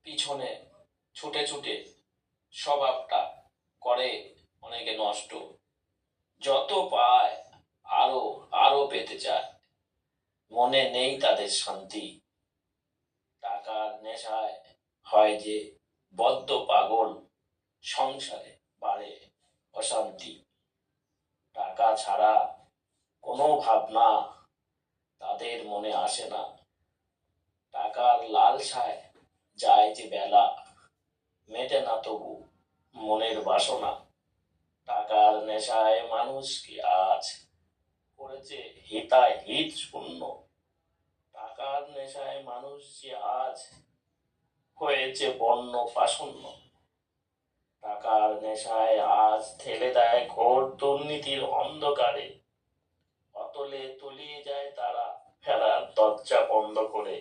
পিছনে ছুটে ছুটে স্বভাবটা করে অনেকে নষ্ট। যত পায় আরো আরো পেতে চায়, মনে নেই তাদের শান্তি। টাকার নেশায় হয় যে বদ্ধ পাগল, সংসারে বাড়ে অশান্তি। টাকা ছাড়া কোনো ভাবনা তাদের মনে আসে না। টাকার লালসায় যায় যে বেলা, মেটে না তবু মনের বাসনা। টাকার নেশায় মানুষকে আজ করেছে হিতাহিত শূন্য। টাকার নেশায় মানুষ যে আজ হয়েছে বন্য প্রাসন্ন। টাকার নেশায় আজ ঠেলে দেয় ঘোর দুর্নীতির অন্ধকারে। অতলে তলিয়ে যায় তারা ফেরার দরজা বন্ধ করে।